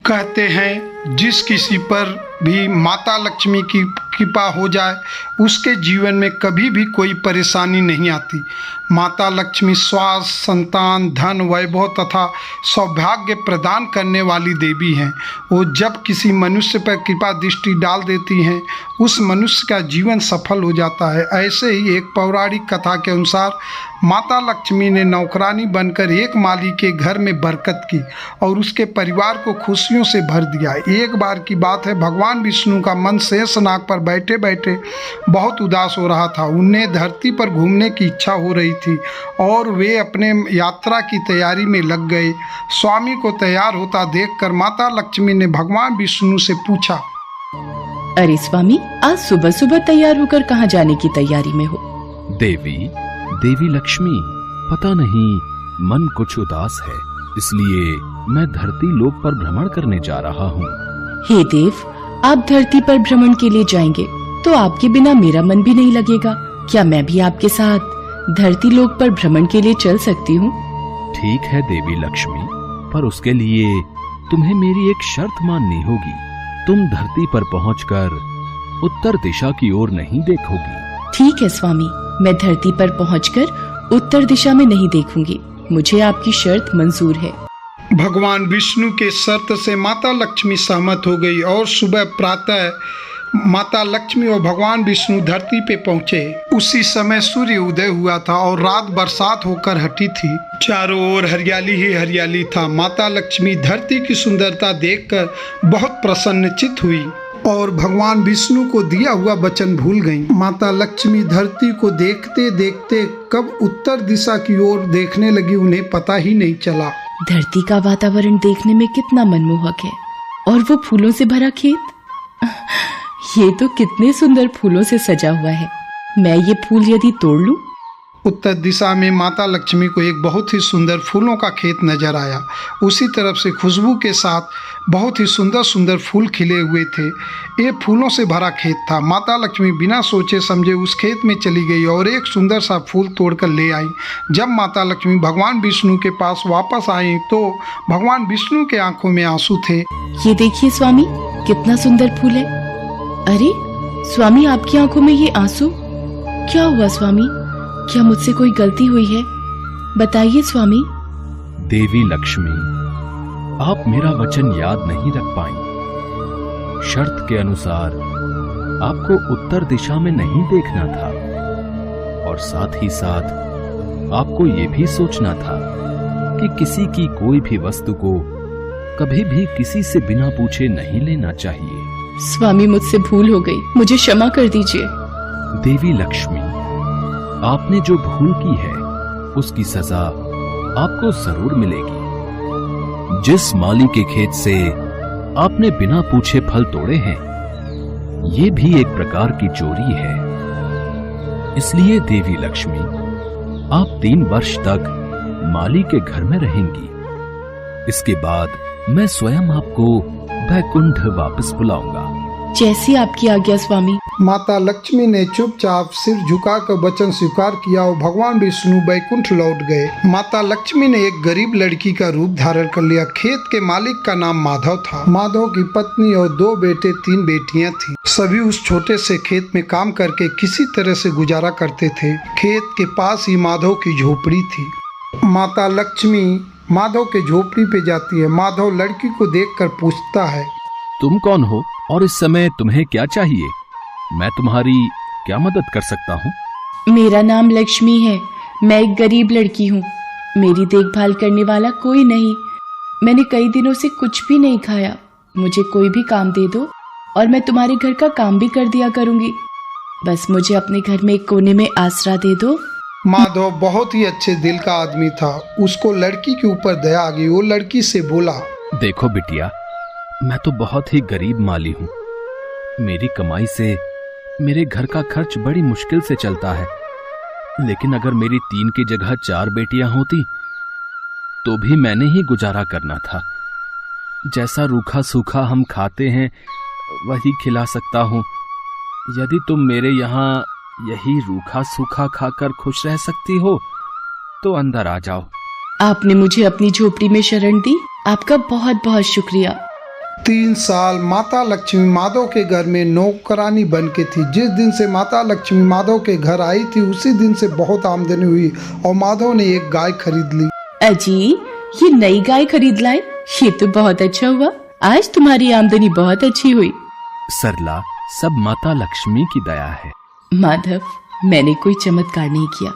कहते हैं जिस किसी पर भी माता लक्ष्मी की कृपा हो जाए उसके जीवन में कभी भी कोई परेशानी नहीं आती। माता लक्ष्मी स्वास्थ्य, संतान, धन, वैभव तथा सौभाग्य प्रदान करने वाली देवी हैं। वो जब किसी मनुष्य पर कृपा दृष्टि डाल देती हैं उस मनुष्य का जीवन सफल हो जाता है। ऐसे ही एक पौराणिक कथा के अनुसार माता लक्ष्मी ने नौकरानी बनकर एक माली के घर में बरकत की और उसके परिवार को खुशियों से भर दिया। एक बार की बात है, भगवान विष्णु का मन शेषनाग पर बैठे बैठे बहुत उदास हो रहा था। उन्हें धरती पर घूमने की इच्छा हो रही थी और वे अपने यात्रा की तैयारी में लग गए। स्वामी को तैयार होता देखकर माता लक्ष्मी ने भगवान विष्णु से पूछा, अरे स्वामी, आज सुबह सुबह तैयार होकर कहाँ जाने की तैयारी में हो? देवी लक्ष्मी, पता नहीं मन कुछ उदास है, इसलिए मैं धरती लोक पर भ्रमण करने जा रहा हूँ। हे देव, आप धरती पर भ्रमण के लिए जाएंगे तो आपके बिना मेरा मन भी नहीं लगेगा। क्या मैं भी आपके साथ धरती लोक पर भ्रमण के लिए चल सकती हूँ? ठीक है देवी लक्ष्मी, पर उसके लिए तुम्हें मेरी एक शर्त माननी होगी। तुम धरती पर पहुंचकर उत्तर दिशा की ओर नहीं देखोगी। ठीक है स्वामी, मैं धरती पर पहुंचकर उत्तर दिशा में नहीं देखूंगी। मुझे आपकी शर्त मंजूर है। भगवान विष्णु के शर्त से माता लक्ष्मी सहमत हो गई और सुबह प्रातः माता लक्ष्मी और भगवान विष्णु धरती पे पहुंचे। उसी समय सूर्य उदय हुआ था और रात बरसात होकर हटी थी। चारों ओर हरियाली ही हरियाली था। माता लक्ष्मी धरती की सुंदरता देखकर बहुत प्रसन्नचित हुई और भगवान विष्णु को दिया हुआ वचन भूल गईं। माता लक्ष्मी धरती को देखते देखते कब उत्तर दिशा की ओर देखने लगी उन्हें पता ही नहीं चला। धरती का वातावरण देखने में कितना मनमोहक है और वो फूलों से भरा खेत, ये तो कितने सुंदर फूलों से सजा हुआ है। मैं ये फूल यदि तोड़ लूं? उत्तर दिशा में माता लक्ष्मी को एक बहुत ही सुंदर फूलों का खेत नजर आया। उसी तरफ से खुशबू के साथ बहुत ही सुंदर सुंदर फूल खिले हुए थे। ये फूलों से भरा खेत था। माता लक्ष्मी बिना सोचे समझे उस खेत में चली गई और एक सुंदर सा फूल तोड़कर ले आई। जब माता लक्ष्मी भगवान विष्णु के पास वापस आई तो भगवान विष्णु के आंखों में आंसू थे। ये देखिए स्वामी, कितना सुंदर फूल है। अरे स्वामी, आपकी आंखों में ये आंसू क्या हुआ? स्वामी, क्या मुझसे कोई गलती हुई है? बताइए स्वामी। देवी लक्ष्मी, आप मेरा वचन याद नहीं रख पाई। शर्त के अनुसार आपको उत्तर दिशा में नहीं देखना था और साथ ही साथ आपको ये भी सोचना था कि किसी की कोई भी वस्तु को कभी भी किसी से बिना पूछे नहीं लेना चाहिए। स्वामी, मुझसे भूल हो गई, मुझे क्षमा कर दीजिए। देवी लक्ष्मी, आपने जो भूल की है उसकी सजा आपको जरूर मिलेगी। जिस माली के खेत से आपने बिना पूछे फल तोड़े हैं, ये भी एक प्रकार की चोरी है। इसलिए देवी लक्ष्मी, आप 3 वर्ष तक माली के घर में रहेंगी। इसके बाद मैं स्वयं आपको वैकुंठ वापस बुलाऊंगा। जैसी आपकी आज्ञा स्वामी। माता लक्ष्मी ने चुपचाप सिर झुकाकर वचन स्वीकार किया और भगवान विष्णु वैकुंठ लौट गए। माता लक्ष्मी ने एक गरीब लड़की का रूप धारण कर लिया। खेत के मालिक का नाम माधव था। माधव की पत्नी और 2 बेटे 3 बेटियां थी। सभी उस छोटे से खेत में काम करके किसी तरह से गुजारा करते थे। खेत के पास ही माधव की झोपड़ी थी। माता लक्ष्मी माधव के झोपड़ी पे जाती है। माधव लड़की को देखकर पूछता है, तुम कौन हो और इस समय तुम्हें क्या चाहिए? मैं तुम्हारी क्या मदद कर सकता हूँ? मेरा नाम लक्ष्मी है। मैं एक गरीब लड़की हूँ। मेरी देखभाल करने वाला कोई नहीं। मैंने कई दिनों से कुछ भी नहीं खाया। मुझे कोई भी काम दे दो और मैं तुम्हारे घर का काम भी कर दिया करूँगी। बस मुझे अपने घर में एक कोने में आसरा दे दो। माधव बहुत ही अच्छे दिल का आदमी था। उसको लड़की के ऊपर दया आ गई। वो लड़की से बोला, देखो बिटिया, मैं तो बहुत ही गरीब माली हूँ। मेरी कमाई से मेरे घर का खर्च बड़ी मुश्किल से चलता है। लेकिन अगर मेरी 3 की जगह 4 बेटियां होती तो भी मैंने ही गुजारा करना था। जैसा रूखा सूखा हम खाते हैं वही खिला सकता हूँ। यदि तुम मेरे यहाँ यही रूखा सूखा खाकर खुश रह सकती हो तो अंदर आ जाओ। आपने मुझे अपनी झोपड़ी में शरण दी, आपका बहुत बहुत शुक्रिया। 3 साल माता लक्ष्मी माधव के घर में नौकरानी बन के थी। जिस दिन से माता लक्ष्मी माधव के घर आई थी उसी दिन से बहुत आमदनी हुई और माधव ने एक गाय खरीद ली। अजी, ये नई गाय खरीद लाए, ये तो बहुत अच्छा हुआ। आज तुम्हारी आमदनी बहुत अच्छी हुई। सरला, सब माता लक्ष्मी की दया है। माधव, मैंने कोई चमत्कार नहीं किया,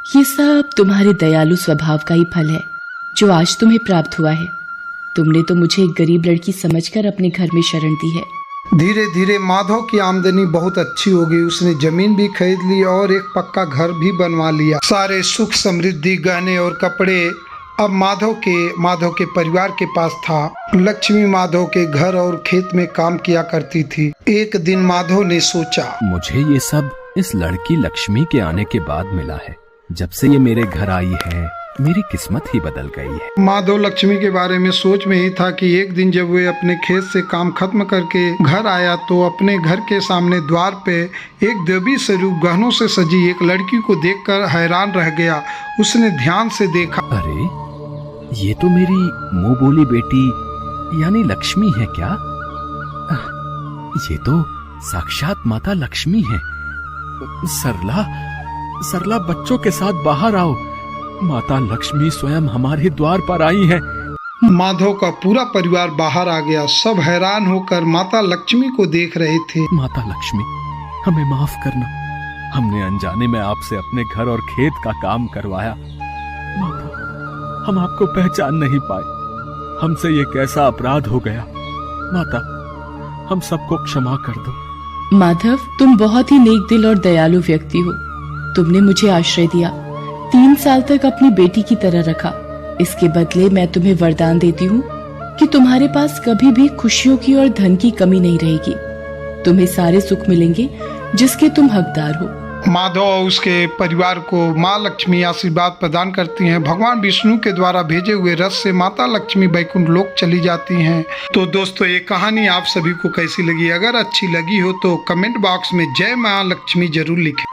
ये सब तुम्हारे दयालु स्वभाव का ही फल है जो आज तुम्हें प्राप्त हुआ है। तुमने तो मुझे एक गरीब लड़की समझकर अपने घर में शरण दी है। धीरे धीरे माधव की आमदनी बहुत अच्छी हो गई। उसने जमीन भी खरीद ली और एक पक्का घर भी बनवा लिया। सारे सुख समृद्धि, गहने और कपड़े अब माधव के परिवार के पास था। लक्ष्मी माधव के घर और खेत में काम किया करती थी। एक दिन माधव ने सोचा, मुझे ये सब इस लड़की लक्ष्मी के आने के बाद मिला है। जब से ये मेरे घर आई है मेरी किस्मत ही बदल गई है। माधव लक्ष्मी के बारे में सोच में ही था कि एक दिन जब वे अपने खेत से काम खत्म करके घर आया तो अपने घर के सामने द्वार पे एक देवी स्वरूप गहनों से सजी एक लड़की को देखकर हैरान रह गया। उसने ध्यान से देखा, अरे ये तो मेरी मुंह बोली बेटी यानी लक्ष्मी है क्या? ये तो साक्षात माता लक्ष्मी है। सरला बच्चों के साथ बाहर आओ, माता लक्ष्मी स्वयं हमारे द्वार पर आई है। माधव का पूरा परिवार बाहर आ गया। सब हैरान होकर माता लक्ष्मी को देख रहे थे। माता लक्ष्मी, हमें माफ करना, हमने अनजाने में आपसे अपने घर और खेत का काम करवाया। माता, हम आपको पहचान नहीं पाए, हमसे ये कैसा अपराध हो गया। माता, हम सबको क्षमा कर दो। माधव, तुम बहुत ही नेक दिल और दयालु व्यक्ति हो। तुमने मुझे आश्रय दिया, 3 साल तक अपनी बेटी की तरह रखा। इसके बदले मैं तुम्हें वरदान देती हूँ कि तुम्हारे पास कभी भी खुशियों की और धन की कमी नहीं रहेगी। तुम्हें सारे सुख मिलेंगे जिसके तुम हकदार हो। माधव और उसके परिवार को माँ लक्ष्मी आशीर्वाद प्रदान करती हैं। भगवान विष्णु के द्वारा भेजे हुए रथ से माता लक्ष्मी वैकुंठ लोक चली जाती हैं। तो दोस्तों, ये कहानी आप सभी को कैसी लगी? अगर अच्छी लगी हो तो कमेंट बॉक्स में जय माँ लक्ष्मी जरूर लिखें।